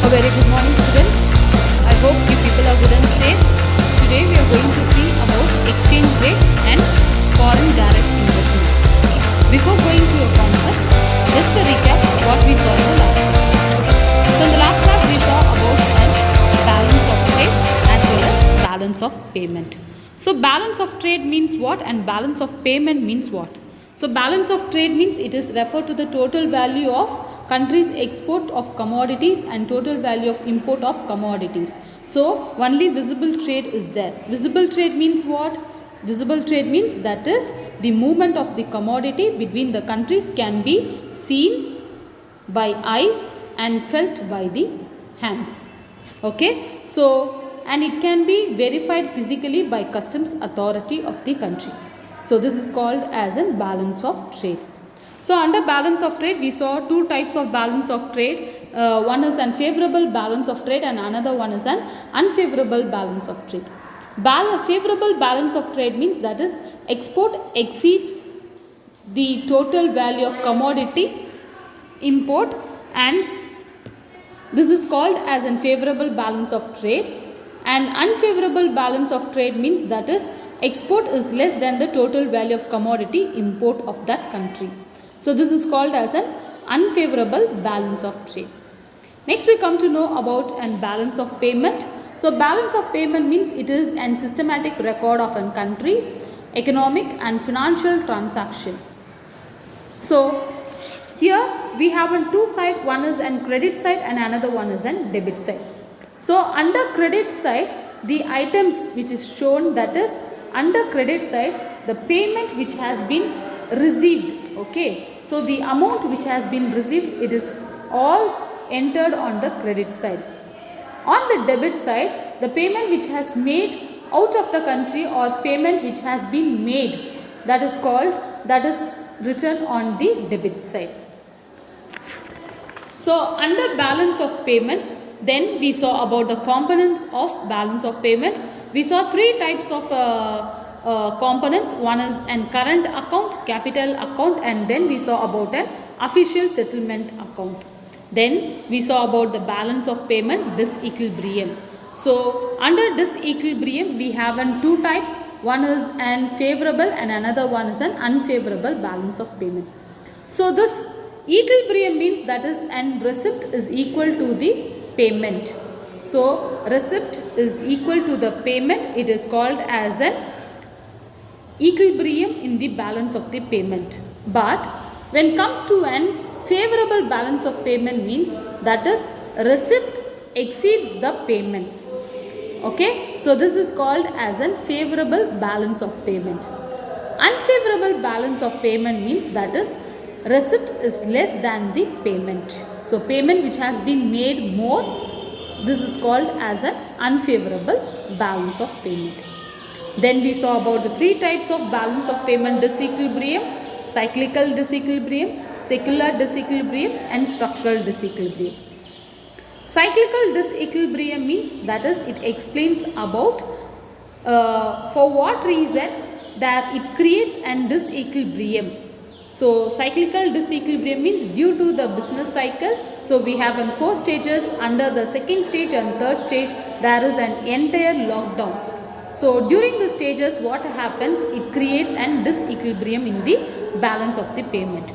A very good morning, students. I hope you people are good and safe. Today we are going to see about exchange rate and foreign direct investment. Before going to a concept, just a recap of what we saw in the last class. So in the last class we saw about an balance of trade as well as balance of payment. So balance of trade means what and balance of payment means what? So balance of trade means it is referred to the total value of country's export of commodities and total value of import of commodities. So only visible trade is there. Visible trade means what? Visible trade means that is the movement of the commodity between the countries can be seen by eyes and felt by the hands. Okay. So and it can be verified physically by customs authority of the country. So this is called as a balance of trade. So under balance of trade, we saw two types of balance of trade. One is unfavorable balance of trade and another one is an unfavorable balance of trade. Favorable balance of trade means that is export exceeds the total value of commodity import, and this is called as an favorable balance of trade. And unfavorable balance of trade means that is export is less than the total value of commodity import of that country. So this is called as an unfavorable balance of trade. Next we come to know about an balance of payment. So balance of payment means it is an systematic record of a country's economic and financial transaction. So here we have on two sides, one is an credit side and another one is an debit side. So under credit side, the items which is shown, that is under credit side, the payment which has been received. Okay. So the amount which has been received, it is all entered on the credit side. On the debit side, the payment which has made out of the country or payment which has been made, that is written on the debit side. So under balance of payment, then we saw about the components of balance of payment. We saw three types of components. One is an current account, capital account, and then we saw about an official settlement account. Then we saw about the balance of payment, disequilibrium. So under disequilibrium we have two types. One is an favorable and another one is an unfavorable balance of payment. So this equilibrium means that is an receipt is equal to the payment. So receipt is equal to the payment. It is called as an equilibrium in the balance of the payment. But when it comes to an favorable balance of payment means that is receipt exceeds the payments. Okay. So this is called as an favorable balance of payment. Unfavorable balance of payment means that is receipt is less than the payment. So payment which has been made more, this is called as an unfavorable balance of payment. Then we saw about the three types of balance of payment: disequilibrium, cyclical disequilibrium, secular disequilibrium, and structural disequilibrium. Cyclical disequilibrium means that is it explains about for what reason that it creates an disequilibrium. So cyclical disequilibrium means due to the business cycle. So we have in 4 stages. Under the second stage and third stage there is an entire lockdown. So during the stages what happens, it creates an disequilibrium in the balance of the payment.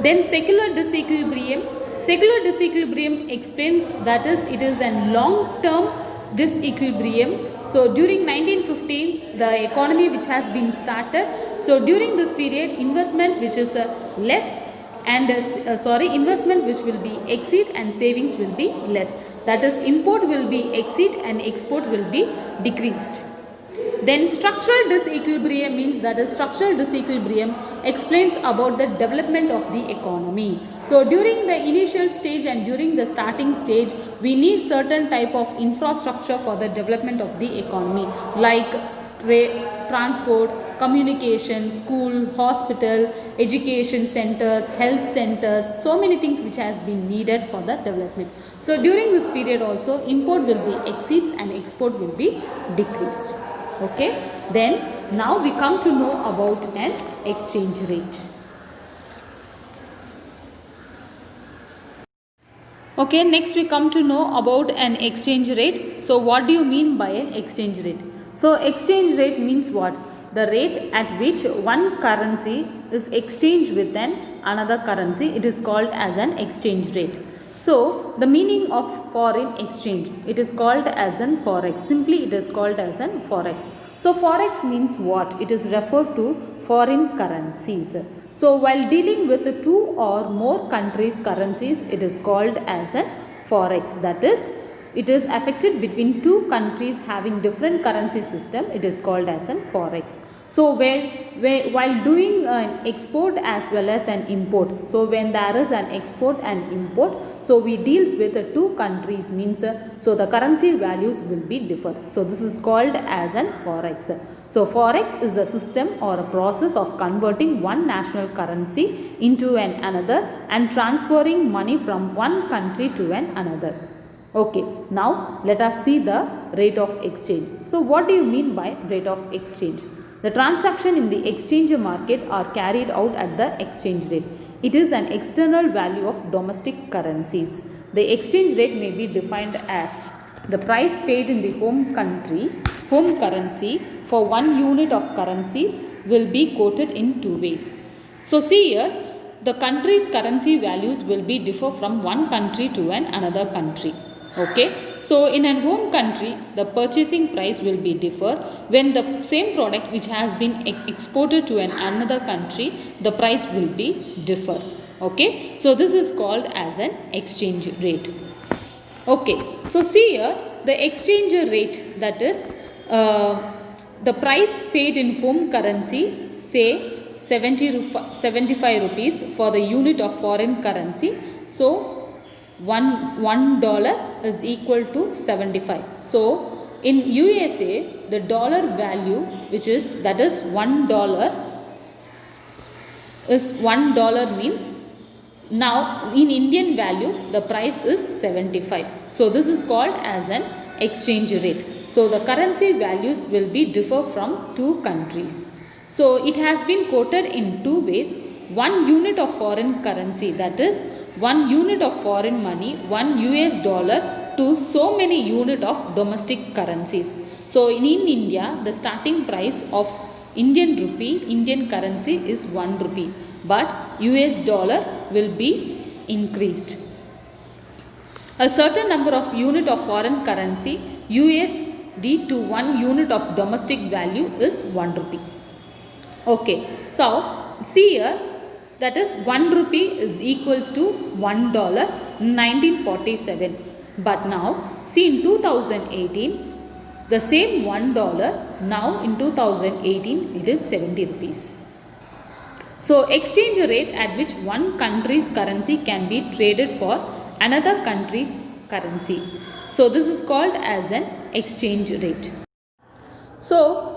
Then secular disequilibrium. Secular disequilibrium explains that is it is a long term disequilibrium. So during 1915 the economy which has been started, so during this period investment which is less and investment which will be exceed and savings will be less, that is import will be exceed and export will be decreased. Then structural disequilibrium means that is structural disequilibrium explains about the development of the economy. So during the initial stage and during the starting stage we need certain type of infrastructure for the development of the economy, like transport, communication, school, hospital, education centers, health centers, so many things which has been needed for the development. So during this period also import will be exceeds and export will be decreased. Okay. Then now we come to know about an exchange rate. Okay, next we come to know about an exchange rate. So what do you mean by an exchange rate? So exchange rate means what? The rate at which one currency is exchanged with another currency. It is called as an exchange rate. So the meaning of foreign exchange, it is called as an forex. Simply it is called as an forex. So forex means what? It is referred to foreign currencies. So while dealing with the two or more countries' currencies, it is called as a forex. That is, it is affected between two countries having different currency system. It is called as a forex. So while doing an export as well as an import, so when there is an export and import, so we deals with the two countries means so the currency values will be different. So this is called as an forex. So forex is a system or a process of converting one national currency into another and transferring money from one country to another. Okay, now let us see the rate of exchange. So what do you mean by rate of exchange? The transaction in the exchange market are carried out at the exchange rate. It is an external value of domestic currencies. The exchange rate may be defined as the price paid in the home currency for one unit of currencies will be quoted in two ways. So see here, the country's currency values will be differ from one country to another country. Okay, so in a home country, the purchasing price will be differ. When the same product which has been exported to another country, the price will be differ. Okay, so this is called as an exchange rate. Okay, so see here, the exchange rate, that is the price paid in home currency, say 75 rupees for the unit of foreign currency. So $1 is equal to 75. So in USA, the dollar value that is $1 means now in Indian value the price is 75. So this is called as an exchange rate. So the currency values will be differ from two countries. So it has been quoted in two ways. One unit of foreign currency, that is 1 unit of foreign money, 1 US dollar to so many unit of domestic currencies. So in India, the starting price of Indian currency is 1 rupee, but US dollar will be increased. A certain number of unit of foreign currency USD to 1 unit of domestic value is 1 rupee. Okay, so see here, that is 1 rupee is equals to $1 in 1947. But now see in 2018 the same $1 now in 2018 it is 70 rupees. So exchange rate at which one country's currency can be traded for another country's currency. So this is called as an exchange rate. So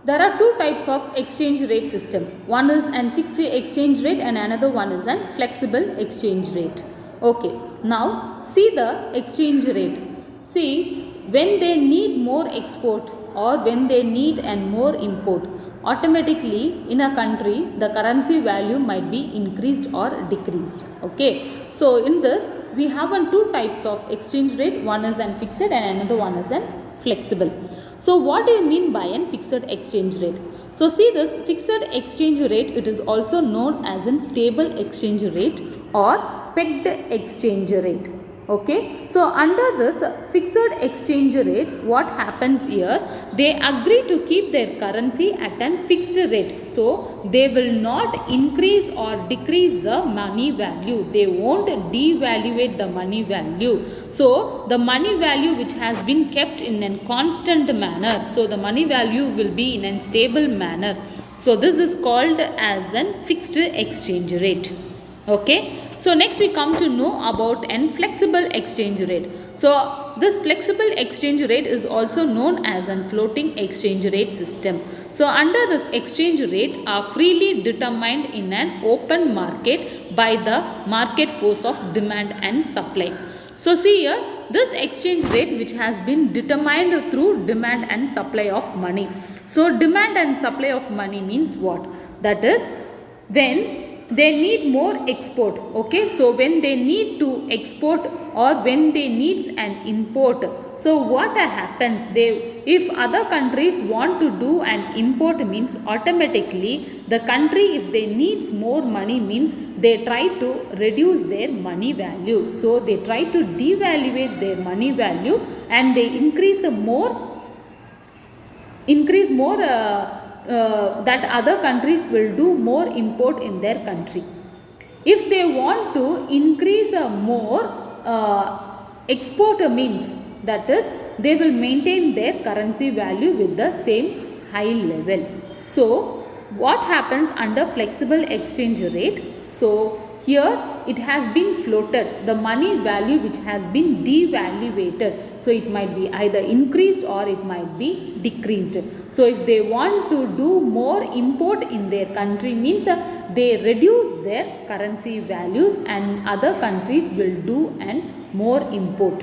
there are two types of exchange rate system. One is an fixed exchange rate and another one is an flexible exchange rate. Okay, now see the exchange rate. See, when they need more export or when they need and more import, automatically in a country the currency value might be increased or decreased. Okay, so in this we have two types of exchange rate. One is an fixed and another one is an flexible. So what do you mean by a fixed exchange rate? So see this fixed exchange rate, it is also known as a stable exchange rate or pegged exchange rate. Okay, so under this fixed exchange rate, what happens here? They agree to keep their currency at a fixed rate. So they will not increase or decrease the money value. They won't devaluate the money value. So the money value which has been kept in a constant manner. So the money value will be in a stable manner. So this is called as a fixed exchange rate. Okay. So next we come to know about an flexible exchange rate. So this flexible exchange rate is also known as a floating exchange rate system. So under this exchange rate are freely determined in an open market by the market force of demand and supply. So see here, this exchange rate which has been determined through demand and supply of money. So demand and supply of money means what? That is when they need more export. Okay, so when they need to export or when they needs an import. So what happens, they if other countries want to do an import means automatically the country, if they needs more money means they try to reduce their money value. So they try to devaluate their money value and they increase more that other countries will do more import in their country. If they want to increase more export means, that is they will maintain their currency value with the same high level. So what happens under flexible exchange rate? So here it has been floated, the money value which has been devaluated. So it might be either increased or it might be decreased. So if they want to do more import in their country means they reduce their currency values and other countries will do an more import.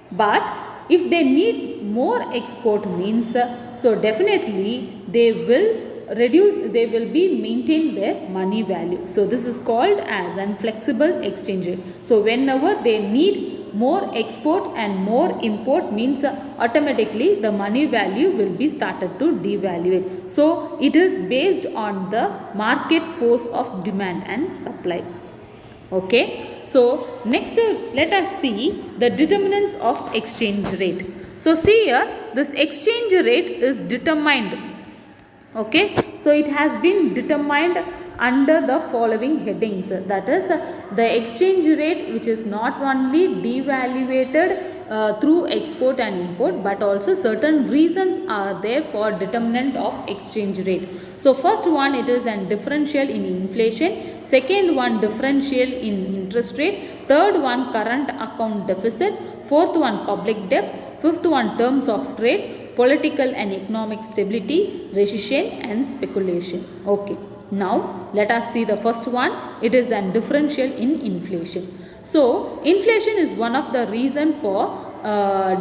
But if they need more export means, so definitely they will be maintain their money value. So this is called as an flexible exchange rate. So whenever they need more export and more import means automatically the money value will be started to devaluate. So it is based on the market force of demand and supply. Okay, so next let us see the determinants of exchange rate. So see here, this exchange rate is determined. Okay, so it has been determined under the following headings, that is the exchange rate which is not only devaluated through export and import, but also certain reasons are there for determinant of exchange rate. So first one, it is an differential in inflation, second one differential in interest rate, third one current account deficit, fourth one public debts, fifth one terms of trade, political and economic stability, recession and speculation. Okay, now let us see the first one. It is an differential in inflation. So inflation is one of the reason for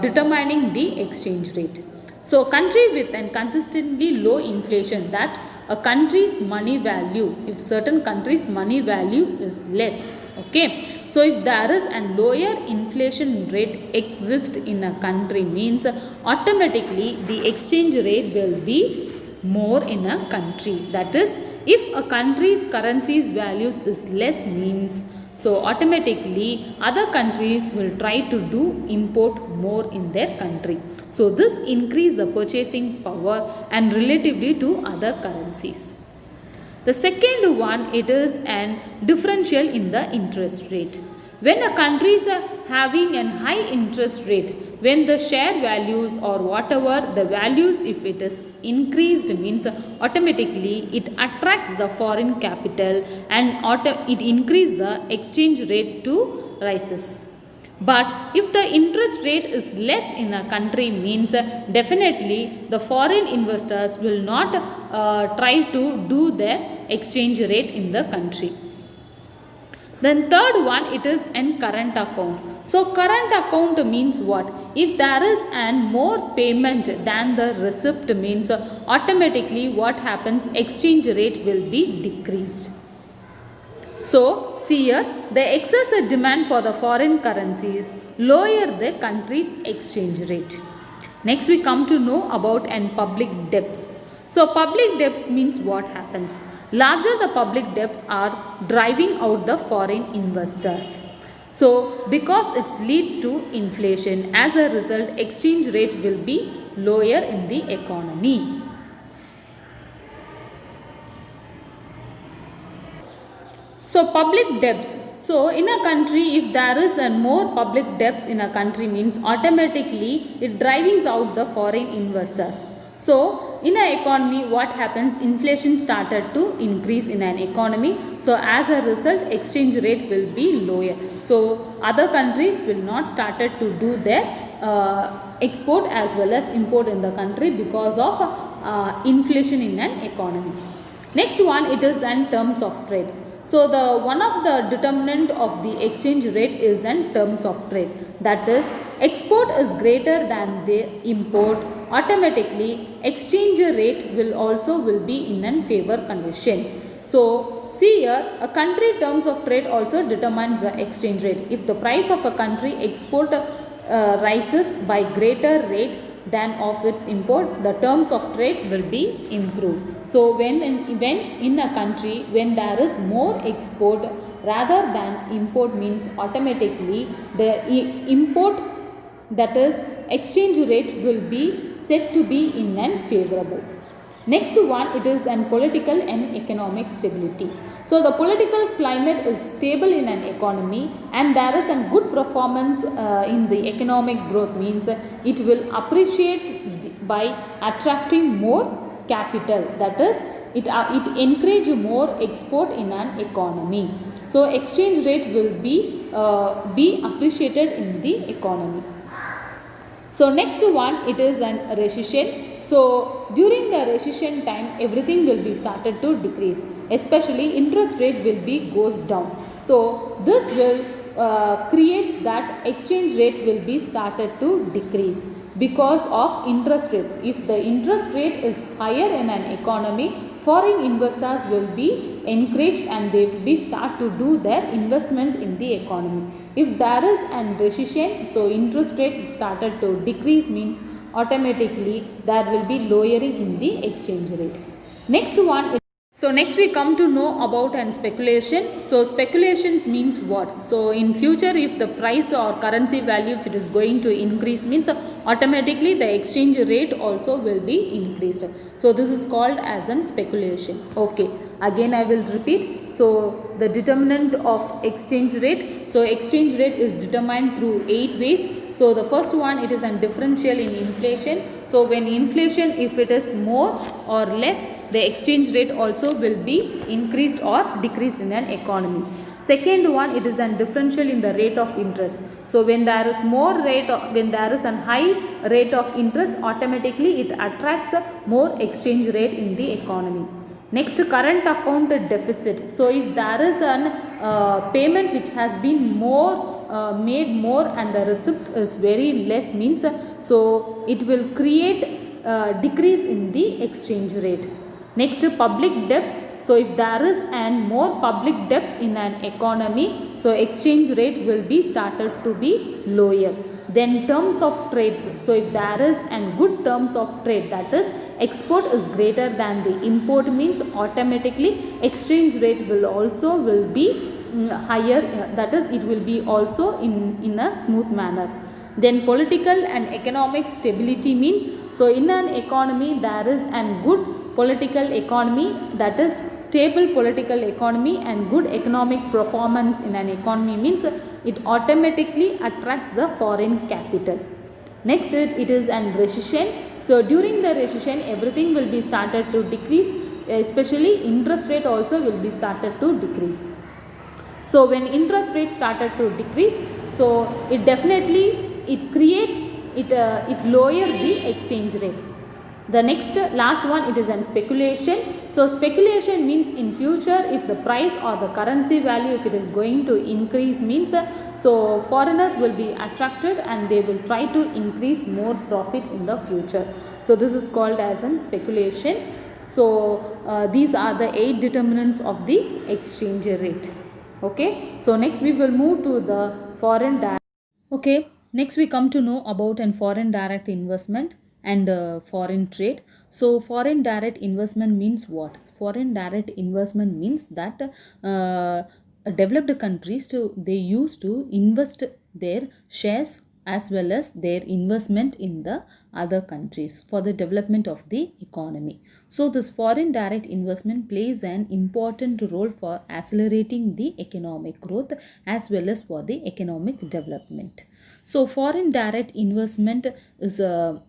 determining the exchange rate. So country with an consistently low inflation, that a country's money value, if certain country's money value is less. Okay, so if there is a lower inflation rate exist in a country means automatically the exchange rate will be more in a country. That is, if a country's currency's values is less means, so automatically other countries will try to do import more in their country. So this increase the purchasing power and relatively to other currencies. The second one, it is an differential in the interest rate. When a country is having a high interest rate, when the share values or whatever the values, if it is increased means automatically it attracts the foreign capital and it increase the exchange rate to rises. But if the interest rate is less in a country means definitely the foreign investors will not try to do their exchange rate in the country. Then third one, it is an current account. So current account means what? If there is an more payment than the receipt means automatically what happens, exchange rate will be decreased. So see here, the excess demand for the foreign currencies lower the country's exchange rate. Next we come to know about an public debts. So public debts means what happens? Larger the public debts are driving out the foreign investors. So because it leads to inflation, as a result exchange rate will be lower in the economy. So public debts. So in a country, if there is a more public debts in a country means automatically it driving out the foreign investors. So in an economy what happens, inflation started to increase in an economy. So as a result exchange rate will be lower. So other countries will not started to do their export as well as import in the country because of inflation in an economy. Next one, it is in terms of trade. So the one of the determinant of the exchange rate is in terms of trade. That is, export is greater than the import, automatically exchange rate will be in a favor condition. So see here, a country terms of trade also determines the exchange rate. If the price of a country export rises by greater rate than of its import, the terms of trade will be improved. So when in a country, when there is more export rather than import, means automatically the import, that is exchange rate, will be said to be in an favorable. Next one, it is an political and economic stability. So the political climate is stable in an economy, and there is a good performance in the economic growth, means it will appreciate by attracting more capital, that is it encourage more export in an economy. So exchange rate will be appreciated in the economy. So next one, it is an recession. So during the recession time, everything will be started to decrease, especially interest rate will be goes down. So this will creates that exchange rate will be started to decrease because of interest rate. If the interest rate is higher in an economy, foreign investors will be encouraged and they will be start to do their investment in the economy. If there is an recession, so interest rate started to decrease, means automatically there will be lowering in the exchange rate. Next one. So next we come to know about an speculation. So speculations means what? So in future, if the price or currency value, if it is going to increase, means automatically the exchange rate also will be increased. So this is called as an speculation. Okay, again I will repeat. So the determinant of exchange rate. So exchange rate is determined through 8 ways. So the first one, it is a differential in inflation. So when inflation, if it is more or less, the exchange rate also will be increased or decreased in an economy. Second one, it is a differential in the rate of interest. So when there is more rate, when there is a high rate of interest, automatically it attracts more exchange rate in the economy. Next, current account deficit. So if there is an payment which has been made more and the receipt is very less, means so it will create decrease in the exchange rate. Next, public debts. So if there is an more public debts in an economy, so exchange rate will be started to be lower. Then terms of trades. So if there is an good terms of trade, that is export is greater than the import, means automatically exchange rate will be higher, that is it will be also in a smooth manner. Then political and economic stability means, so in an economy there is an good political economy, that is stable political economy and good economic performance in an economy, means it automatically attracts the foreign capital. Next, it is an recession. So during the recession, everything will be started to decrease, especially interest rate also will be started to decrease. So when interest rate started to decrease, so it definitely it lower the exchange rate. The next last one, it is an speculation. So speculation means in future, if the price or the currency value, if it is going to increase, means so foreigners will be attracted and they will try to increase more profit in the future. So this is called as an speculation. So these are the 8 determinants of the exchange rate. Okay, so next we will move to the foreign direct. Okay, next we come to know about an foreign direct investment and foreign trade. So foreign direct investment means what? Foreign direct investment means that developed countries they used to invest their shares as well as their investment in the other countries for the development of the economy. So this foreign direct investment plays an important role for accelerating the economic growth as well as for the economic development. So foreign direct investment is a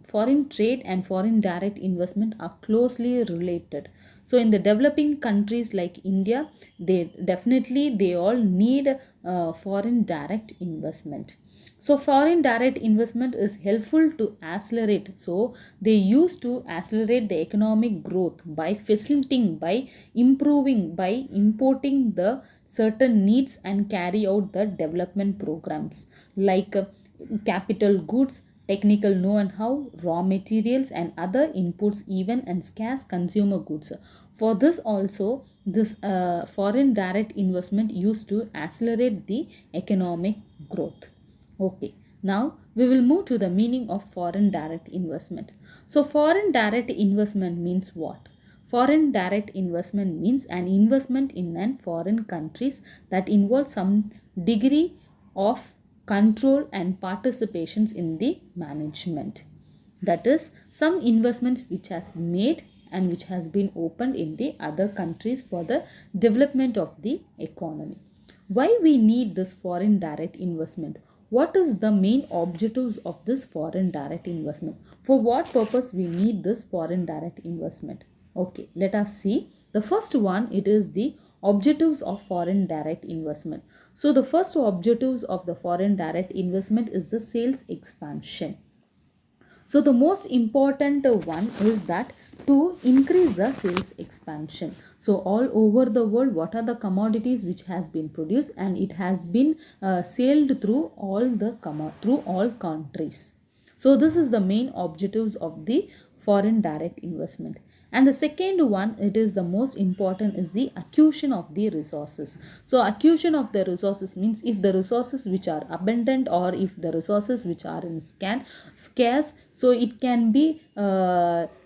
foreign trade and foreign direct investment are closely related. So in the developing countries like India, they all need foreign direct investment. So foreign direct investment is helpful to accelerate. So they used to accelerate the economic growth by facilitating, by improving, by importing the certain needs and carry out the development programs like capital goods, technical know-how, raw materials and other inputs, even and scarce consumer goods. For this also, this foreign direct investment used to accelerate the economic growth. Okay, now we will move to the meaning of foreign direct investment. So, foreign direct investment means what? Foreign direct investment means an investment in an foreign countries that involves some degree of control and participations in the management. That is, some investments which has made and which has been opened in the other countries for the development of the economy. Why we need this foreign direct investment? What is the main objectives of this foreign direct investment? For what purpose we need this foreign direct investment? Okay, let us see. The first one, it is the objectives of foreign direct investment. So the first objectives of the foreign direct investment is the sales expansion. So the most important one is that to increase the sales expansion. So all over the world, what are the commodities which has been produced and it has been sold through all countries. So this is the main objectives of the foreign direct investment. And the second one, it is the most important, is the acquisition of the resources. So acquisition of the resources means if the resources which are abundant or if the resources which are in scarce, so it can be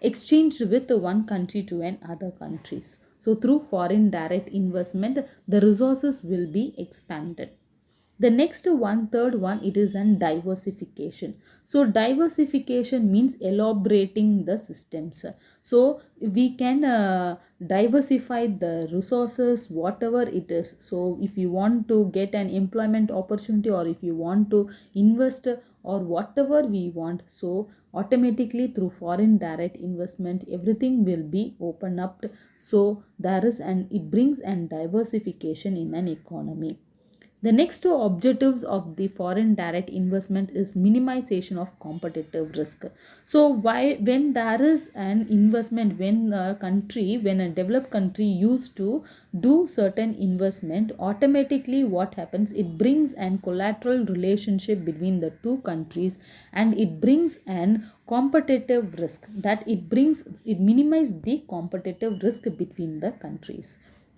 exchanged with one country to another countries. So through foreign direct investment, the resources will be expanded. The next one, third one, it is an diversification. So diversification means elaborating the systems. So we can diversify the resources, whatever it is. So if you want to get an employment opportunity or if you want to invest or whatever we want, so automatically through foreign direct investment, everything will be open up. So there is it brings an diversification in an economy. The next two objectives of the foreign direct investment is minimization of competitive risk. So when there is an investment, when a developed country used to do certain investment, automatically what happens, it brings an collateral relationship between the two countries and it brings an competitive risk, that it minimizes the competitive risk between the countries.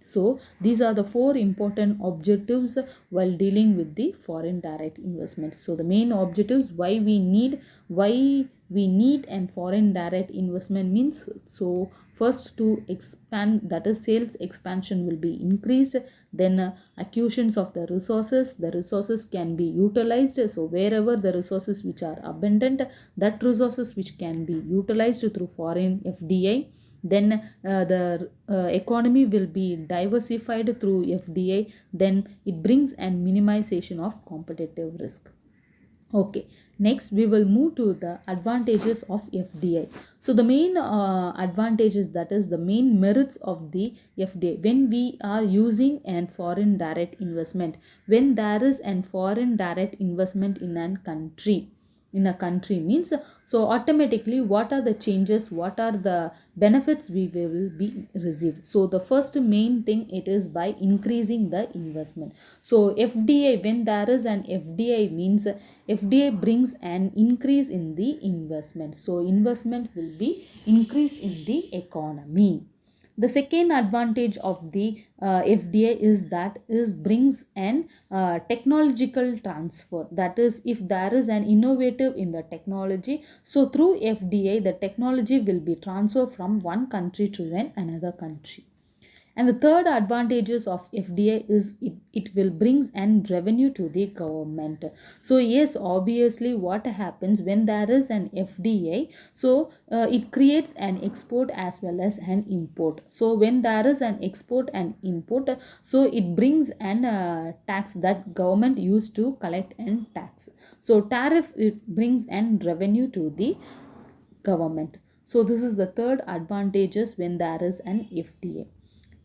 So these are the four important objectives while dealing with the foreign direct investment. So the main objectives, why we need and foreign direct investment means, so first to expand, that is sales expansion will be increased, then acquisitions of the resources can be utilized. So wherever the resources which are abundant, that resources which can be utilized through foreign FDI, then the economy will be diversified through FDI, then it brings an minimization of competitive risk. Okay, next we will move to the advantages of FDI. So the main advantages, that is the main merits of the FDI, when we are using an foreign direct investment, when there is an foreign direct investment in a country means, so automatically what are the changes, what are the benefits we will be received. So the first main thing, it is by increasing the investment. So FDI, when there is an FDI means, FDI brings an increase in the investment. So investment will be increased in the economy. The second advantage of the FDI is that brings an technological transfer. That is, if there is an innovative in the technology, so through FDI the technology will be transferred from one country to another country. And the third advantages of FDI is it will brings an revenue to the government. So yes, obviously what happens when there is an FDI, so it creates an export as well as an import. So when there is an export and import, so it brings an tax that government used to collect and tax. So tariff, it brings an revenue to the government. So this is the third advantages when there is an FDI.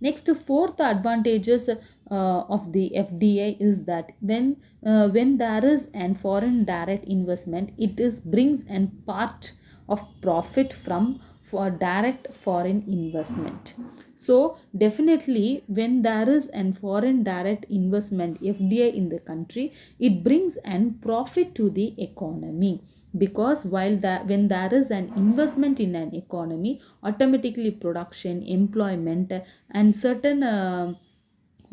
Next, fourth advantages of the FDI is that when there is an foreign direct investment, it brings an part of profit from for direct foreign investment. So definitely when there is an foreign direct investment FDI in the country, it brings an profit to the economy, because when there is an investment in an economy, automatically production, employment, and certain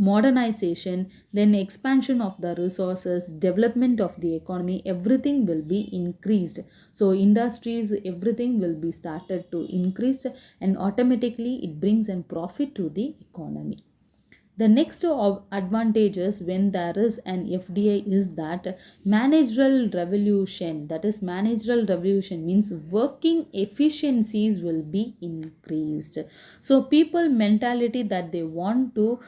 modernization, then expansion of the resources, development of the economy, everything will be increased. So industries, everything will be started to increase, and automatically it brings in profit to the economy. The next of advantages when there is an FDI is that managerial revolution. That is, managerial revolution means working efficiencies will be increased. So people mentality that they want to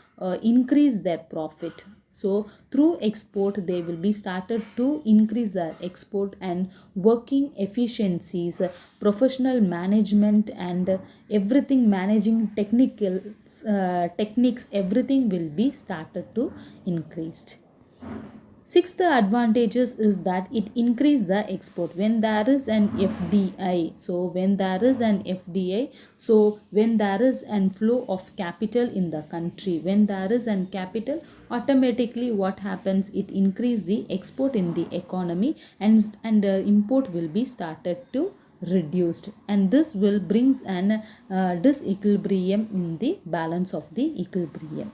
increase their profit. So through export they will be started to increase their export and working efficiencies, professional management, and everything, managing technical techniques, everything will be started to increased. Sixth advantages is that it increase the export when there is an FDI. So when there is an FDI, so when there is an flow of capital in the country, when there is an capital, automatically what happens, it increase the export in the economy, and import will be started to reduced, and this will brings an disequilibrium in the balance of the equilibrium.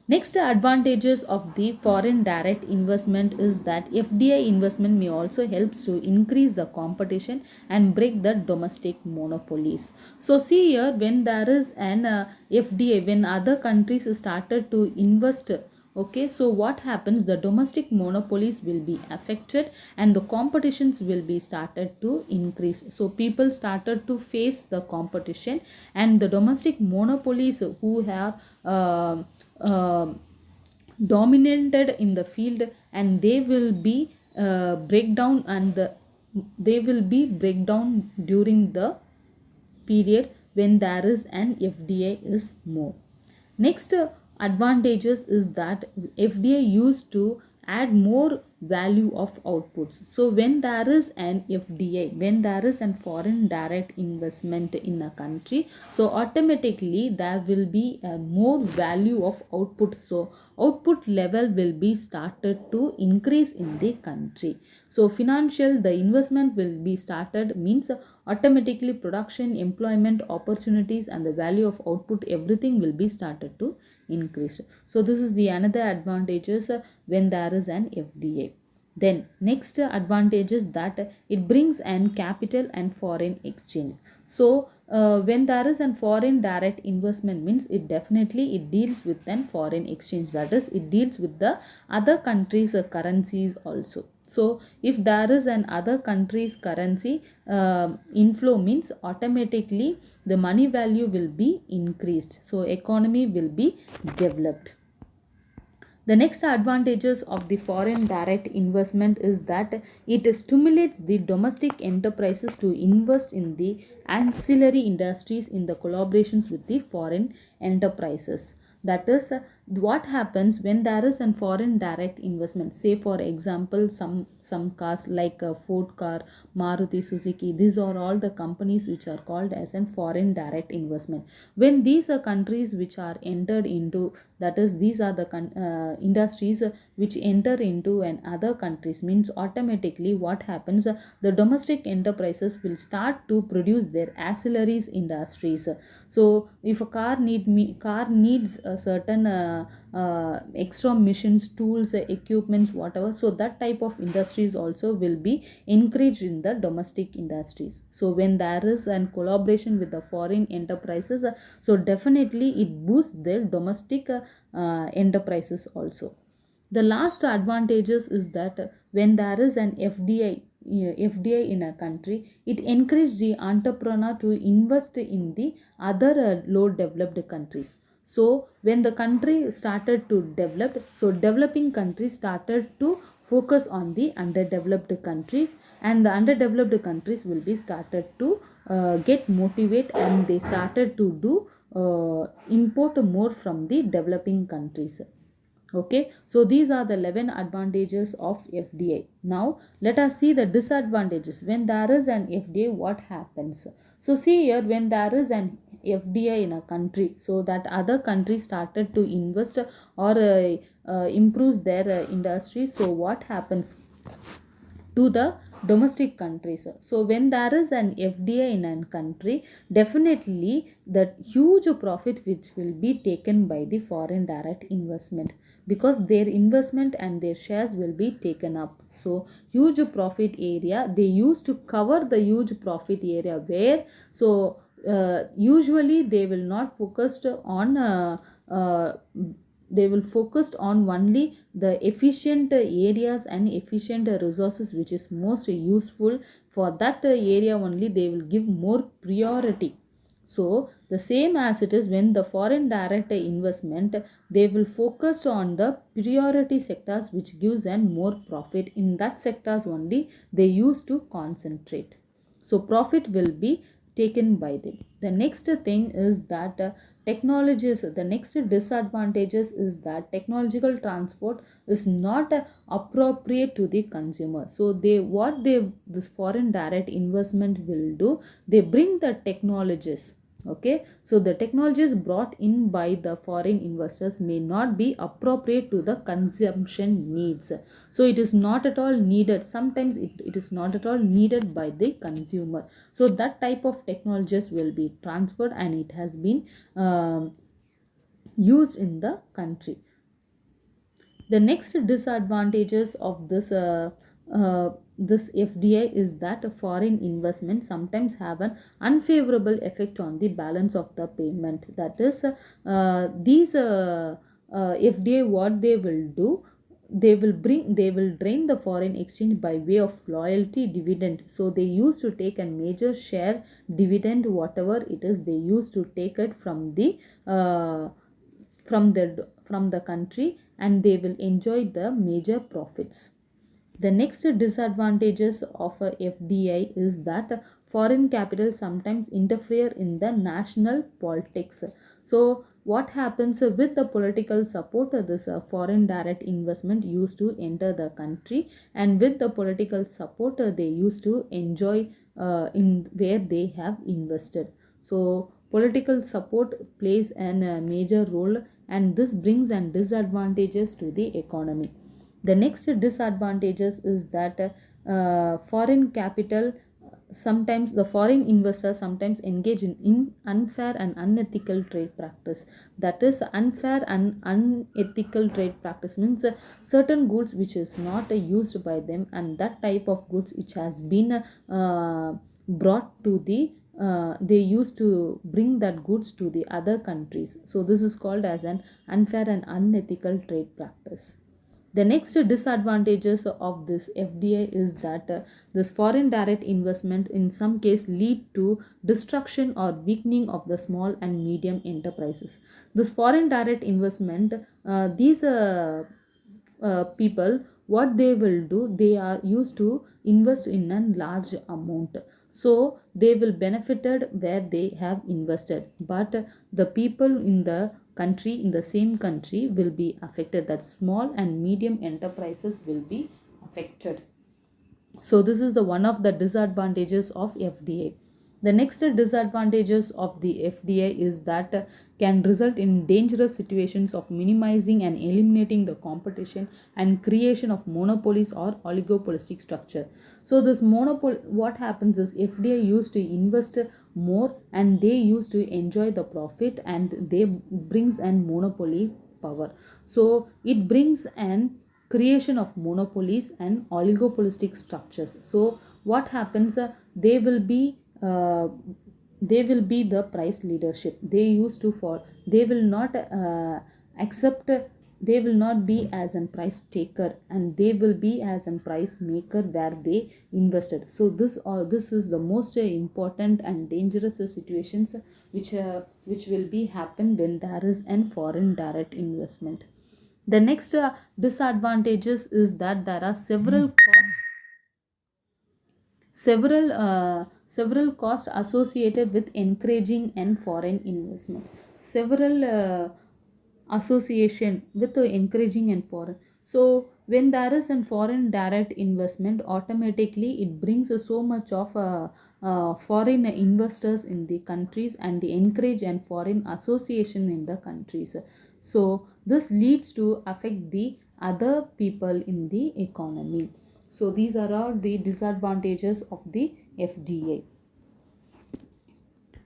Next advantages of the foreign direct investment is that FDI investment may also helps to increase the competition and break the domestic monopolies. So see here, when there is an FDI, when other countries started to invest, okay, so what happens, the domestic monopolies will be affected and the competitions will be started to increase. So people started to face the competition, and the domestic monopolies who have uh, dominated in the field, and they will be breakdown, and they will be breakdown during the period when there is an FDI is more. Next advantages is that FDI used to add more value of outputs. So when there is an FDI, when there is an foreign direct investment in a country, so automatically there will be a more value of output. So output level will be started to increase in the country. So financial, the investment will be started means automatically production, employment opportunities, and the value of output, everything will be started to increase. So this is the another advantages when there is an FDI. Then next advantage is that it brings an capital and foreign exchange. So when there is an foreign direct investment means it definitely it deals with an foreign exchange, that is, it deals with the other countries currencies also. So if there is an other country's currency inflow means automatically the money value will be increased, so economy will be developed. The next advantages of the foreign direct investment is that it stimulates the domestic enterprises to invest in the ancillary industries in the collaborations with the foreign enterprises. That is, what happens when there is a foreign direct investment. Say for example, some cars like Ford car, Maruti Suzuki, these are all the companies which are called as a foreign direct investment. When these are countries which are entered into, that is, these are the industries which enter into and other countries means automatically what happens, the domestic enterprises will start to produce their ancillaries industries. So if a car needs a certain extra machines, tools, equipments, whatever, so that type of industries also will be encouraged in the domestic industries. So when there is an collaboration with the foreign enterprises, so definitely it boosts their domestic enterprises also. The last advantages is that when there is an FDI in a country, it encourages the entrepreneur to invest in the other low developed countries. So when the country started to develop, so developing countries started to focus on the underdeveloped countries, and the underdeveloped countries will be started to get motivate, and they started to do import more from the developing countries. Okay, so these are the 11 advantages of FDI. Now let us see the disadvantages. When there is an FDI, what happens? So see here, when there is an FDI in a country, so that other countries started to invest or improves their industry. So what happens to the domestic countries? So when there is an FDI in a country, definitely the huge profit which will be taken by the foreign direct investment, because their investment and their shares will be taken up. So huge profit area, they used to cover the huge profit area where, so usually they will not focused on uh, they will focused on only the efficient areas and efficient resources which is most useful. For that area only they will give more priority. So the same as it is when the foreign direct investment, they will focus on the priority sectors which gives an more profit. In that sectors only they used to concentrate, so profit will be taken by them. The next thing is that technologies, the next disadvantages is that technological transport is not appropriate to the consumer. So they, what they, this foreign direct investment will do, they bring the technologies. Okay, so the technologies brought in by the foreign investors may not be appropriate to the consumption needs. So it is not at all needed, sometimes it is not at all needed by the consumer. So that type of technologies will be transferred and it has been used in the country. The next disadvantages of this FDI is that foreign investment sometimes have an unfavorable effect on the balance of the payment. That is, these FDI, what they will do, they will drain the foreign exchange by way of loyalty dividend. So they used to take a major share dividend, whatever it is, they used to take it from the from the country, and they will enjoy the major profits. The next disadvantages of a FDI is that foreign capital sometimes interfere in the national politics. So what happens with the political support, this foreign direct investment used to enter the country, and with the political support they used to enjoy in where they have invested. So political support plays an major role, and this brings an disadvantages to the economy. The next disadvantages is that foreign capital, sometimes the foreign investors sometimes engage in unfair and unethical trade practice. That is, unfair and unethical trade practice means certain goods which is not used by them, and that type of goods which has been brought to the they used to bring that goods to the other countries. So this is called as an unfair and unethical trade practice. The next disadvantages of this FDI is that this foreign direct investment in some case lead to destruction or weakening of the small and medium enterprises. This foreign direct investment, these people, what they will do, they are used to invest in a large amount. So they will benefited where they have invested, but the people in the country, in the same country, will be affected. That small and medium enterprises will be affected. So this is the one of the disadvantages of FDI. The next disadvantages of the FDI is that can result in dangerous situations of minimizing and eliminating the competition and creation of monopolies or oligopolistic structure. So this monopoly, what happens is FDI used to invest more and they used to enjoy the profit, and they brings an monopoly power. So it brings an creation of monopolies and oligopolistic structures. So what happens, uh, they will be the price leadership. They used to fall, they will not accept, they will not be as a price taker, and they will be as a price maker where they invested. So this is the most important and dangerous situations which will be happen when there is an foreign direct investment. The next disadvantages is that there are several costs associated with encouraging and foreign investment. Several association with the encouraging and foreign. So when there is a foreign direct investment, automatically it brings so much of foreign investors in the countries and the encourage and foreign association in the countries. So this leads to affect the other people in the economy. So these are all the disadvantages of the FDA.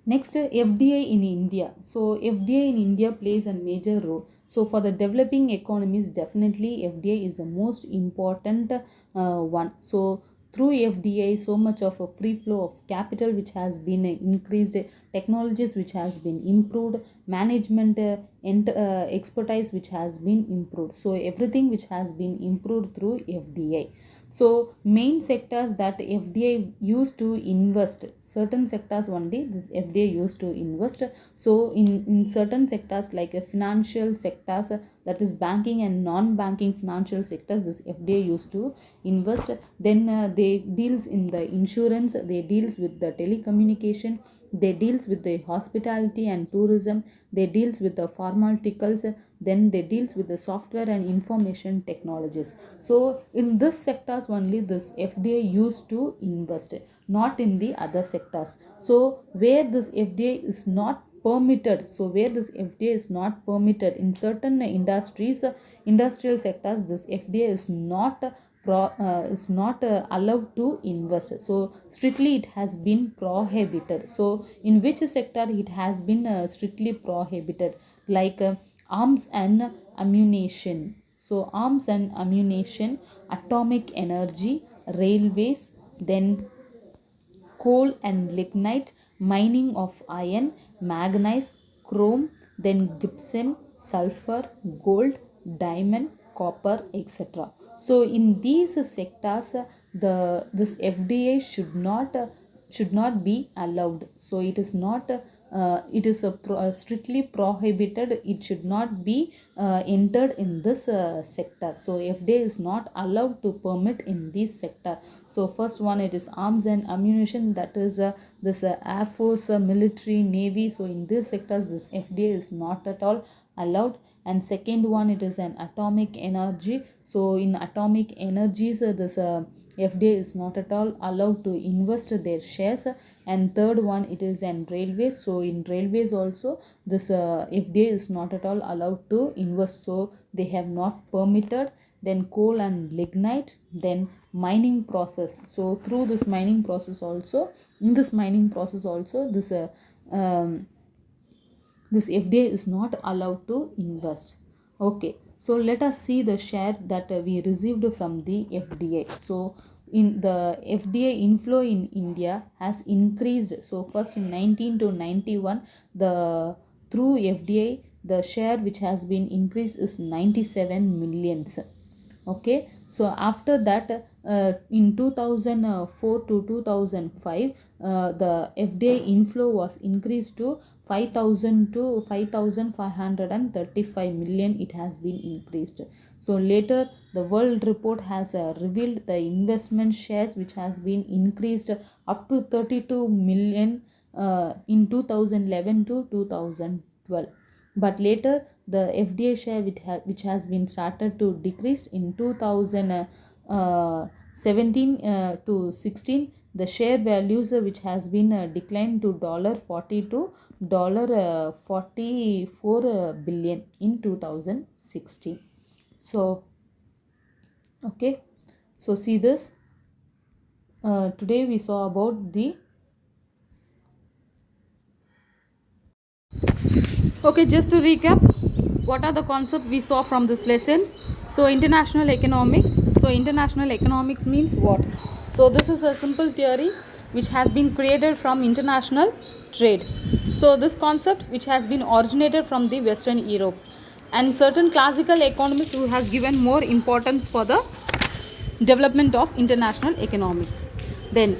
Next, FDI in India. So FDI in India plays a major role. So for the developing economies, definitely FDI is the most important one. So through FDI, so much of a free flow of capital which has been increased, technologies which has been improved, management and expertise which has been improved. So everything which has been improved through FDI. So main sectors that FDA used to invest, certain sectors only this FDA used to invest. So in certain sectors like financial sectors, that is banking and non-banking financial sectors, this FDA used to invest. Then they deals in the insurance, they deals with the telecommunication, they deals with the hospitality and tourism, they deals with the pharmaceuticals, then they deals with the software and information technologies. So in this sectors only this FDA used to invest, not in the other sectors. So where this FDA is not permitted, so where this FDA is not permitted in certain industries, industrial sectors, this FDA is not allowed to invest. So strictly it has been prohibited. So in which sector it has been strictly prohibited, like arms and ammunition. So arms and ammunition, atomic energy, railways, then coal and lignite, mining of iron, manganese, chrome, then gypsum, sulfur, gold, diamond, copper, etc. So in these sectors, the this FDA should not be allowed. So it is not it is strictly prohibited. It should not be entered in this sector. So FDA is not allowed to permit in this sector. So first one, it is arms and ammunition, that is this air force, military, navy. So in these sectors this FDA is not at all allowed. And second one, it is an atomic energy. So in atomic energies, this FDA is not at all allowed to invest their shares. And third one, it is an railways. So in railways also this FDA is not at all allowed to invest, so they have not permitted. Then coal and lignite, then mining process. So through this mining process also, in this mining process also, this FDA is not allowed to invest. Okay, so let us see the share that we received from the FDA. So in the FDA inflow in India has increased. So first in 19 to 91, the through FDA the share which has been increased is 97 millions. Okay, so after that in 2004 to 2005, the FDA inflow was increased to 5000 to 5535 million. It has been increased. So later the world report has revealed the investment shares which has been increased up to 32 million in 2011 to 2012. But later the FDA share which has been started to decrease in 2017 to 16. The share values which has been declined to $40 to $44 billion in 2016. So okay, so see this today we saw about the Okay, just to recap, what are the concepts we saw from this lesson? So international economics. So international economics means what? So this is a simple theory which has been created from international trade. So this concept which has been originated from the Western Europe, and certain classical economists who has given more importance for the development of international economics. Then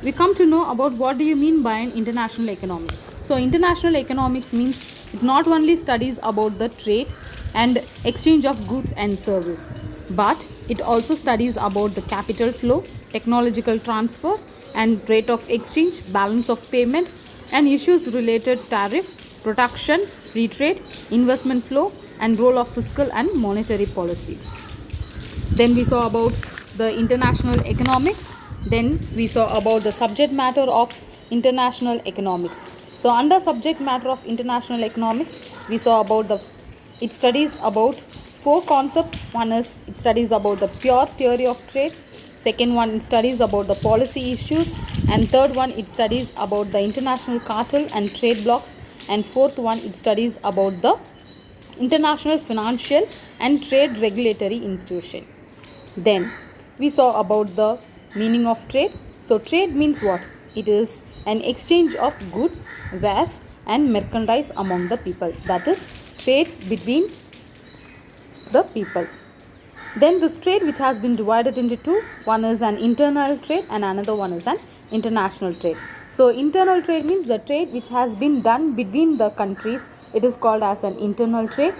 we come to know about what do you mean by an international economics. So international economics means it not only studies about the trade and exchange of goods and service, but it also studies about the capital flow, technological transfer and rate of exchange, balance of payment, and issues related tariff, production, free trade, investment flow, and role of fiscal and monetary policies. Then we saw about the international economics. Then we saw about the subject matter of international economics. So under subject matter of international economics, we saw about it studies about four concepts. One is it studies about the pure theory of trade. Second one, it studies about the policy issues. And third one, it studies about the international cartel and trade blocks. And fourth one, it studies about the international financial and trade regulatory institution. Then we saw about the meaning of trade. So trade means what? It is an exchange of goods, wares and merchandise among the people. That is trade between the people. Then this trade which has been divided into two. One is an internal trade and another one is an international trade. So internal trade means the trade which has been done between the countries. It is called as an internal trade.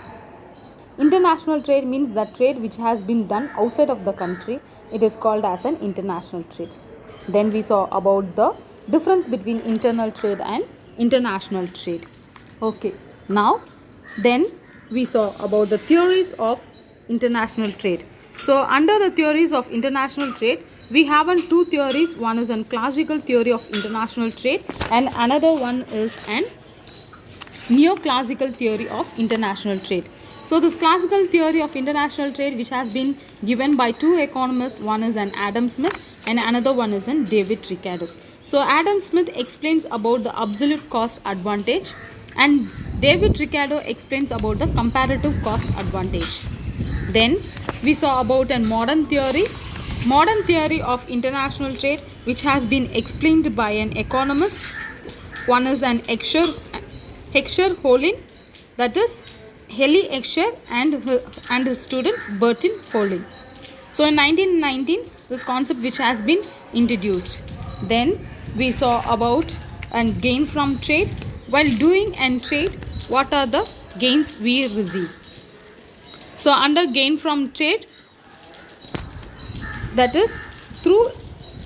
International trade means the trade which has been done outside of the country. It is called as an international trade. Then we saw about the difference between internal trade and international trade. Okay. Now then we saw about the theories of international trade. So under the theories of international trade, we have two theories. One is a classical theory of international trade and another one is an neoclassical theory of international trade. So this classical theory of international trade which has been given by two economists, one is an Adam Smith and another one is an David Ricardo. So Adam Smith explains about the absolute cost advantage and David Ricardo explains about the comparative cost advantage. Then we saw about a modern theory of international trade which has been explained by an economist. One is an Heckscher Holin, that is Heli Heckscher and his students Bertin Holin. So in 1919 this concept which has been introduced. Then we saw about and gain from trade. While doing and trade, what are the gains we receive? So under gain from trade, that is through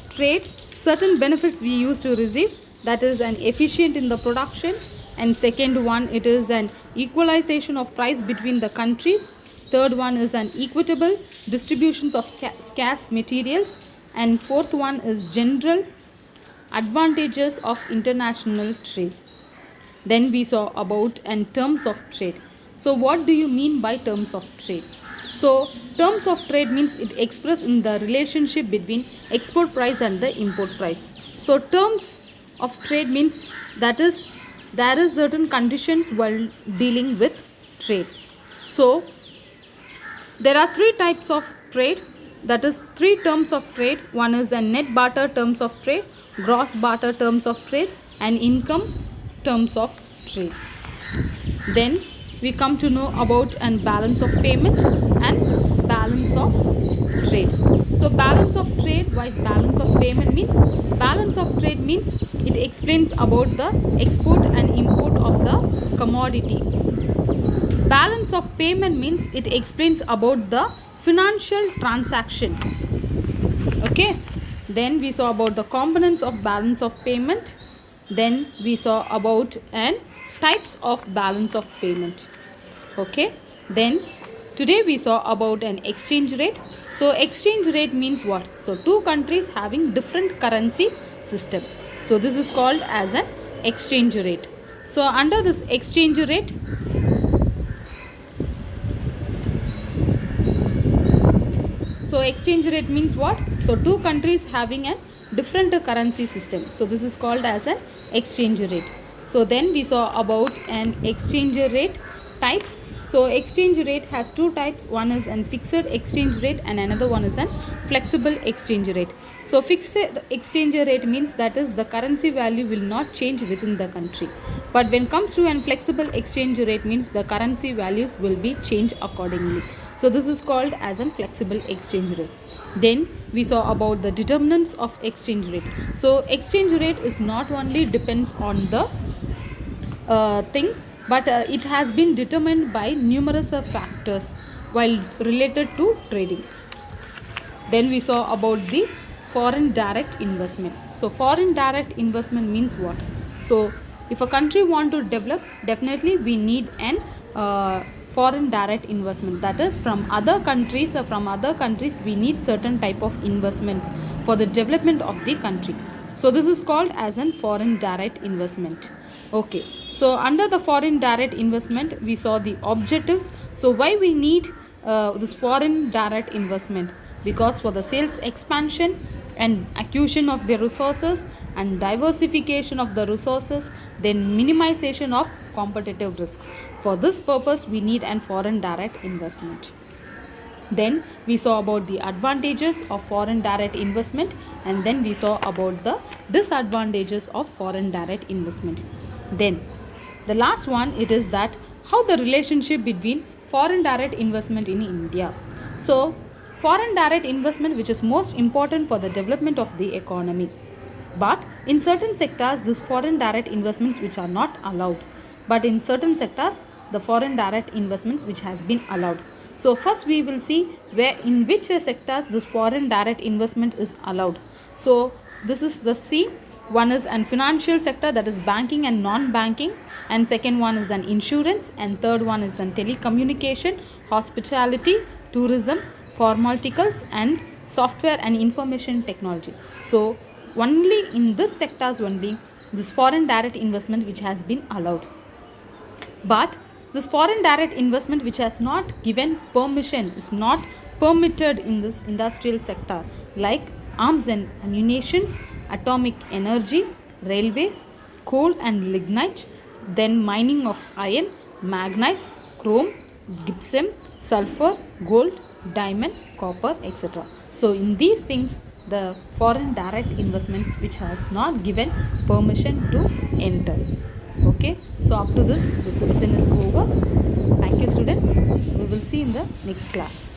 trade certain benefits we used to receive, that is an efficient in the production, and second one, it is an equalization of price between the countries. Third one is an equitable distributions of scarce materials, and fourth one is general advantages of international trade. Then we saw about and terms of trade. So what do you mean by terms of trade? So terms of trade means it expressed in the relationship between export price and the import price. So terms of trade means that is there is certain conditions while dealing with trade. So there are three types of trade, that is three terms of trade. One is a net barter terms of trade, gross barter terms of trade and income terms of trade. Then we come to know about and balance of payment and balance of trade. So balance of trade, why is balance of payment means? Balance of trade means it explains about the export and import of the commodity. Balance of payment means it explains about the financial transaction. Okay. Then we saw about the components of balance of payment. Then we saw about and types of balance of payment. Okay. Then today we saw about an exchange rate. So exchange rate means what? So two countries having different currency system. So this is called as an exchange rate. So under this exchange rate, so exchange rate means what? So two countries having a different currency system. So this is called as an exchange rate. So then we saw about an exchange rate types. So exchange rate has two types. One is an fixed exchange rate and another one is an flexible exchange rate. So fixed exchange rate means that is the currency value will not change within the country. But when it comes to an flexible exchange rate means the currency values will be changed accordingly. So this is called as a flexible exchange rate. Then we saw about the determinants of exchange rate. So exchange rate is not only depends on the things, but it has been determined by numerous factors while related to trading. Then we saw about the foreign direct investment. So foreign direct investment means what? So if a country want to develop, definitely we need an foreign direct investment, that is from other countries, we need certain type of investments for the development of the country. So this is called as an foreign direct investment. Okay, so under the foreign direct investment we saw the objectives. So why we need this foreign direct investment? Because for the sales expansion and acquisition of the resources and diversification of the resources, then minimization of competitive risk. For this purpose we need an foreign direct investment. Then we saw about the advantages of foreign direct investment, and then we saw about the disadvantages of foreign direct investment. Then the last one, it is that how the relationship between foreign direct investment in India. So foreign direct investment, which is most important for the development of the economy, but in certain sectors this foreign direct investments which are not allowed, but in certain sectors the foreign direct investments which has been allowed. So first we will see where in which sectors this foreign direct investment is allowed. So this is the C. One is an financial sector, that is banking and non-banking, and second one is an insurance, and third one is an telecommunication, hospitality, tourism, pharmaceuticals, and software and information technology. So only in this sectors only this foreign direct investment which has been allowed. But this foreign direct investment which has not given permission, is not permitted in this industrial sector, like arms and ammunitions, atomic energy, railways, coal and lignite, then mining of iron, manganese, chrome, gypsum, sulfur, gold, diamond, copper, etc. So in these things the foreign direct investments which has not given permission to enter. Okay, so up to this lesson is over. Thank you students. We will see in the next class.